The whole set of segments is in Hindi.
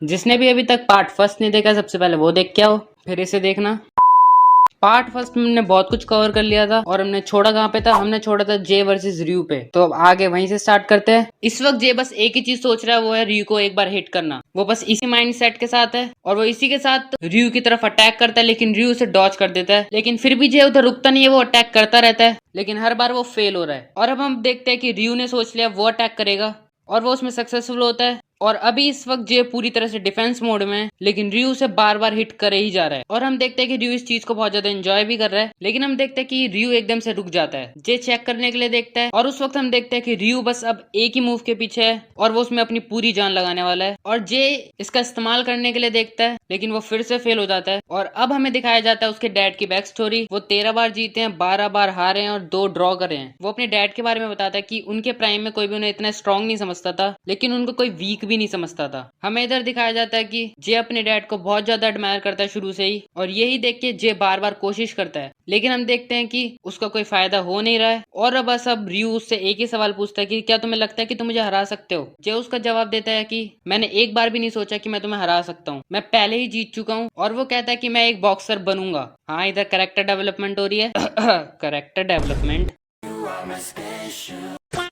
जिसने भी अभी तक पार्ट फर्स्ट नहीं देखा सबसे पहले वो देख के आओ, फिर इसे देखना। पार्ट फर्स्ट में हमने बहुत कुछ कवर कर लिया था और हमने छोड़ा कहाँ पे था, हमने छोड़ा था जे वर्सेस रयू पे। तो अब आगे वहीं से स्टार्ट करते हैं। इस वक्त जे बस एक ही चीज सोच रहा है, वो है रयू को एक बार हिट करना। वो बस इसी माइंड सेट के साथ है और वो इसी के साथ रयू की तरफ अटैक करता है, लेकिन रयू उसे डॉज कर देता है। लेकिन फिर भी जे उधर रुकता नहीं है, वो अटैक करता रहता है, लेकिन हर बार वो फेल हो रहा है। और अब हम देखते हैं कि रयू ने सोच लिया वो अटैक करेगा और वो उसमें सक्सेसफुल होता है। और अभी इस वक्त जे पूरी तरह से डिफेंस मोड में है, लेकिन रयू से बार बार हिट करे ही जा रहा है। और हम देखते हैं कि रयू इस चीज को बहुत ज्यादा एंजॉय भी कर रहा है। लेकिन हम देखते हैं कि रयू एकदम से रुक जाता है, जे चेक करने के लिए देखता है। और उस वक्त हम देखते हैं कि रयू बस अब एक ही मूव के पीछे है और वो उसमें अपनी पूरी जान लगाने वाला है। और जे इसका इस्तेमाल करने के लिए देखता है, लेकिन वो फिर से फेल हो जाता है। और अब हमें दिखाया जाता है उसके डैड की बैक स्टोरी। वो 13 बार जीते हैं, 12 बार हारे हैं और 2 ड्रॉ करे हैं। वो अपने डैड के बारे में बताता है कि उनके प्राइम में कोई भी उन्हें इतना स्ट्रांग नहीं समझता था, लेकिन उनको कोई वीक भी नहीं समझता था। हमें इधर दिखाया जाता है कि जे अपने डैड को बहुत ज्यादा एडमायर करता है शुरू से ही, और यही देख के जे बार बार कोशिश करता है, लेकिन हम देखते हैं कि उसका कोई फायदा हो नहीं रहा है। और अब रयू उससे एक ही सवाल पूछता है कि क्या तुम्हें लगता है कि तुम मुझे हरा सकते हो। जे उसका जवाब देता है कि मैंने एक बार भी नहीं सोचा कि मैं तुम्हें हरा सकता हूँ, मैं पहले ही जीत चुका हूँ। और वो कहता है कि मैं एक बॉक्सर बनूंगा। हाँ, इधर करेक्टर डेवलपमेंट हो रही है। Character development.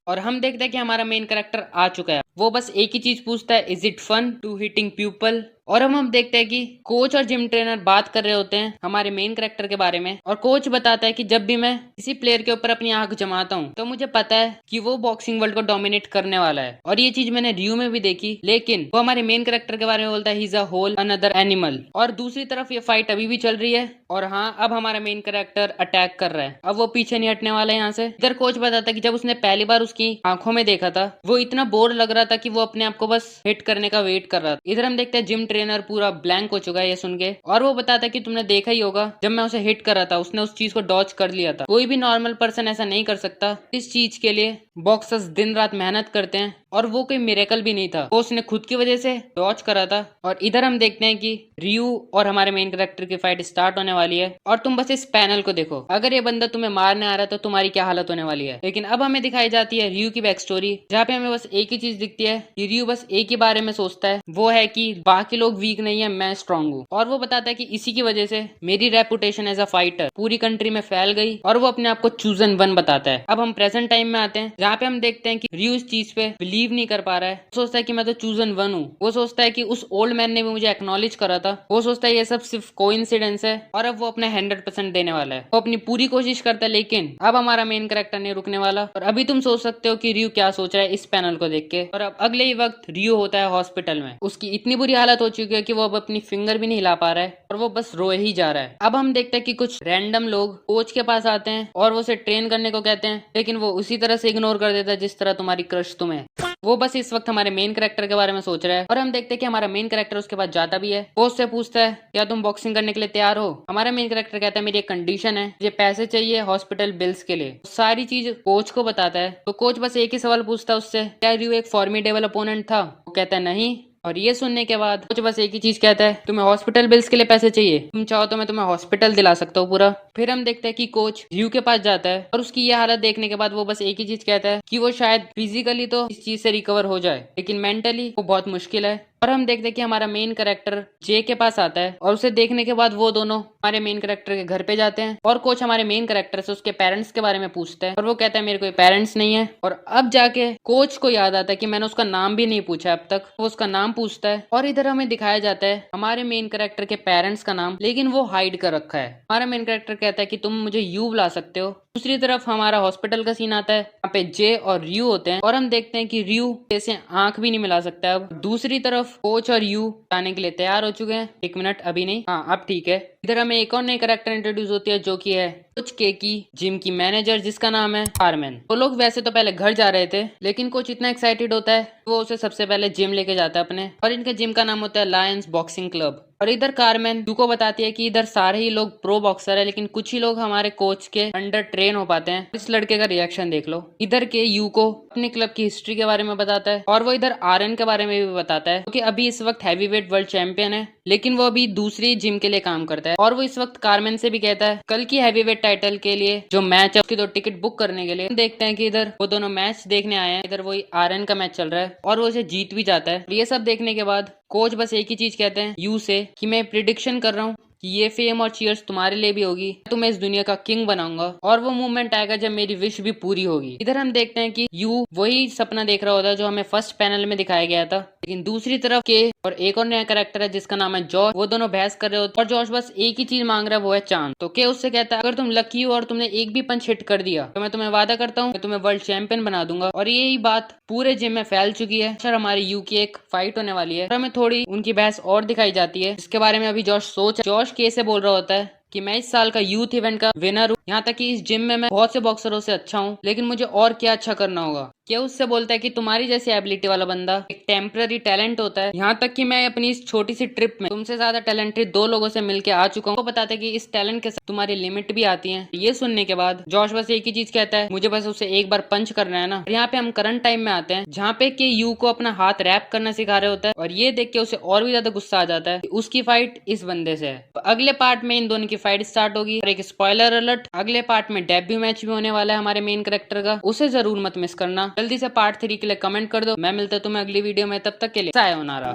और हम देखते हैं कि हमारा मेन कैरेक्टर आ चुका है। वो बस एक ही चीज पूछता है, is it fun to hitting people. और हम देखते हैं कि कोच और जिम ट्रेनर बात कर रहे होते हैं हमारे मेन कैरेक्टर के बारे में। और कोच बताता है कि जब भी मैं किसी प्लेयर के ऊपर अपनी आंख जमाता हूँ, तो मुझे पता है कि वो बॉक्सिंग वर्ल्ड को डोमिनेट करने वाला है। और ये चीज मैंने रयू में भी देखी। लेकिन वो हमारे मेन कैरेक्टर के बारे में बोलता है, he is a whole another animal. और दूसरी तरफ ये फाइट अभी भी चल रही है। और हाँ, अब हमारा मेन कैरेक्टर अटैक कर रहा है। अब वो पीछे नहीं हटने वाला है यहाँ से। इधर कोच बताता है कि जब उसने पहली बार उसकी आंखों में देखा था, वो इतना बोर लग रहा था कि वो अपने आप को बस हिट करने का वेट कर रहा था। इधर हम देखते हैं जिम ट्रेनर पूरा ब्लैंक हो चुका है ये सुन के। और वो बताता है कि तुमने देखा ही होगा, जब मैं उसे हिट कर रहा था उसने उस चीज को डॉज कर लिया था। कोई भी नॉर्मल पर्सन ऐसा नहीं कर सकता। इस चीज के लिए बॉक्सर्स दिन रात मेहनत करते हैं और वो कोई मिरेकल भी नहीं था, वो उसने खुद की वजह से डॉज करा था। और इधर हम देखते हैं कि रयू और हमारे मेन कैरेक्टर की फाइट स्टार्ट होने वाली है। और तुम बस इस पैनल को देखो, अगर ये बंदा तुम्हें मारने आ रहा है तो तुम्हारी क्या हालत होने वाली है। लेकिन अब हमें दिखाई जाती है रयू की बैक स्टोरी, जहाँ पे हमें बस एक ही चीज दिखती है कि रयू बस एक ही बारे में सोचता है, वो है कि बाकी लोग वीक नहीं है, मैं स्ट्रांग हूँ। और वो बताता है कि इसी की वजह से मेरी रेपुटेशन एज अ फाइटर पूरी कंट्री में फैल गई। और वो अपने आप को चूजन वन बताता है। अब हम प्रेजेंट टाइम में आते हैं, जहाँ पे हम देखते हैं कि रयू इस चीज पे बिलीव नहीं कर पा रहा है। वो सोचता है कि मैं तो चूजन वन हूँ। वो सोचता है कि उस ओल्ड मैन ने भी मुझे एक्नॉलेज करा था। वो सोचता है ये सब सिर्फ कोइंसिडेंस है और अब वो अपने 100% देने वाला है। वो अपनी पूरी कोशिश करता है, लेकिन अब हमारा मेन कैरेक्टर नहीं रुकने वाला। और अभी तुम सोच सकते हो कि रयू क्या सोच रहा है इस पैनल को देख के। और अब अगले ही वक्त रयू होता है हॉस्पिटल में। उसकी इतनी बुरी हालत हो चुकी है कि वो अब अपनी फिंगर भी नहीं हिला पा रहा है और वो बस रोए ही जा रहा है। अब हम देखते हैं कि कुछ रैंडम लोग कोच के पास आते हैं और वो उसे ट्रेन करने को कहते हैं, लेकिन वो उसी तरह से इग्नोर कर देता है जिस तरह तुम्हारी क्रश तुम्हें। वो बस इस वक्त हमारे मेन कैरेक्टर के बारे में सोच रहा है। और हम देखते हैं कि हमारा मेन कैरेक्टर उसके पास जाता भी है। वो उससे पूछता है, क्या तुम बॉक्सिंग करने के लिए तैयार हो। हमारा मेन कैरेक्टर कहता है, मेरी एक कंडीशन है, मुझे पैसे चाहिए हॉस्पिटल बिल्स के लिए। सारी चीज कोच को बताता है। तो कोच बस एक ही सवाल पूछता है उससे, क्या रयू एक फॉर्मिडेबल अपोनेंट था। वो कहता है नहीं। और ये सुनने के बाद कोच बस एक ही चीज कहता है, तुम्हें हॉस्पिटल बिल्स के लिए पैसे चाहिए, तुम चाहो तो मैं तुम्हें हॉस्पिटल दिला सकता हूँ पूरा। फिर हम देखते हैं कि कोच रयू के पास जाता है और उसकी ये हालत देखने के बाद वो बस एक ही चीज कहता है कि वो शायद फिजिकली तो इस चीज से रिकवर हो जाए, लेकिन मेंटली वो बहुत मुश्किल है। और हम देखते हैं कि हमारा मेन कैरेक्टर जे के पास आता है और उसे देखने के बाद वो दोनों हमारे मेन कैरेक्टर के घर पे जाते हैं। और कोच हमारे मेन कैरेक्टर से उसके पेरेंट्स के बारे में पूछता है और वो कहता है मेरे कोई पेरेंट्स नहीं है। और अब जाके कोच को याद आता है कि मैंने उसका नाम भी नहीं पूछा अब तक। वो उसका नाम पूछता है और इधर हमें दिखाया जाता है हमारे मेन कैरेक्टर के पेरेंट्स का नाम, लेकिन वो हाइड कर रखा है। हमारा मेन कैरेक्टर कहता है कि तुम मुझे यू बुला सकते हो। दूसरी तरफ हमारा हॉस्पिटल का सीन आता है, यहाँ पे जे और रयू होते हैं और हम देखते हैं कि रयू जैसे आंख भी नहीं मिला सकता है। अब दूसरी तरफ कोच और यू जाने के लिए तैयार हो चुके हैं। एक मिनट, अभी नहीं, हाँ अब ठीक है। इधर हमें एक और नई कैरेक्टर इंट्रोड्यूस होती है जो कि है कोच के की जिम की मैनेजर, जिसका नाम है कार्मेन। वो लोग वैसे तो पहले घर जा रहे थे, लेकिन कोच इतना एक्साइटेड होता है वो उसे सबसे पहले जिम लेके जाता है अपने। और इनके जिम का नाम होता है लायंस बॉक्सिंग क्लब। और इधर कार्मेन यू को बताती है कि इधर सारे ही लोग प्रो बॉक्सर है, लेकिन कुछ ही लोग हमारे कोच के अंडर ट्रेन हो पाते हैं। इस लड़के का रिएक्शन देख लो। इधर के यू को अपने क्लब की हिस्ट्री के बारे में बताता है और वो इधर आरएन के बारे में भी बताता है क्योंकि अभी इस वक्त हैवीवेट वर्ल्ड चैंपियन है, लेकिन वो अभी दूसरी जिम के लिए काम करता है। और वो इस वक्त कारमेन से भी कहता है कल की हैवीवेट टाइटल के लिए जो मैच है उसकी तो टिकट बुक करने के लिए। देखते हैं कि इधर वो दोनों मैच देखने आए हैं। इधर वही आरएन का मैच चल रहा है और वो उसे जीत भी जाता है। ये सब देखने के बाद कोच बस एक ही चीज कहते हैं यू से कि मैं प्रिडिक्शन कर रहा हूँ कि ये फेम और चीयर्स तुम्हारे लिए भी होगी, तुम्हें इस दुनिया का किंग बनाऊंगा और वो मूवमेंट आएगा जब मेरी विश भी पूरी होगी। इधर हम देखते हैं कि यू वही सपना देख रहा होता है जो हमें फर्स्ट पैनल में दिखाया गया था, लेकिन दूसरी तरफ के और एक और नया कैरेक्टर है जिसका नाम है जॉश, वो दोनों बहस कर रहे होते और जॉश बस एक ही चीज मांग रहा है, वो है चांद। तो के उससे कहता है अगर तुम लकी हो और तुमने एक भी पंच हिट कर दिया तो मैं तुम्हें वादा करता हूँ तुम्हें वर्ल्ड चैंपियन बना दूंगा। और यही बात पूरे जिम में फैल चुकी है। सर हमारी यू की एक फाइट होने वाली है और हमें थोड़ी उनकी बहस और दिखाई जाती है, जिसके बारे में अभी जॉश के से बोल रहा होता है कि मैं इस साल का यूथ इवेंट का विनर हूँ, यहाँ तक कि इस जिम में मैं बहुत से बॉक्सरों से अच्छा हूँ, लेकिन मुझे और क्या अच्छा करना होगा। क्या उससे बोलता है कि तुम्हारी जैसी एबिलिटी वाला बंदा एक टेम्पररी टैलेंट होता है, यहाँ तक कि मैं अपनी इस छोटी सी ट्रिप में तुमसे ज्यादा टैलेंटेड 2 लोगों से मिलके आ चुका हूँ। वो बताता है कि इस टैलेंट के साथ तुम्हारी लिमिट भी आती है। ये सुनने के बाद जॉश बस एक ही चीज कहता है मुझे बस उसे एक बार पंच करना है ना। यहाँ पे हम करंट टाइम में आते हैं जहाँ पे कि यू को अपना हाथ रैप करना सिखा रहे होता है और ये देख के उसे और भी ज्यादा गुस्सा आ जाता है कि उसकी फाइट इस बंदे से है। तो अगले पार्ट में इन दोनों की फाइट स्टार्ट होगी और एक स्पॉइलर अलर्ट, अगले पार्ट में डेब्यू मैच भी होने वाला है हमारे मेन कैरेक्टर का, उसे जरूर मत मिस करना। जल्दी से पार्ट 3 के लिए कमेंट कर दो। मैं मिलता हूं तुम्हें अगली वीडियो में, तब तक के लिए सायोनारा।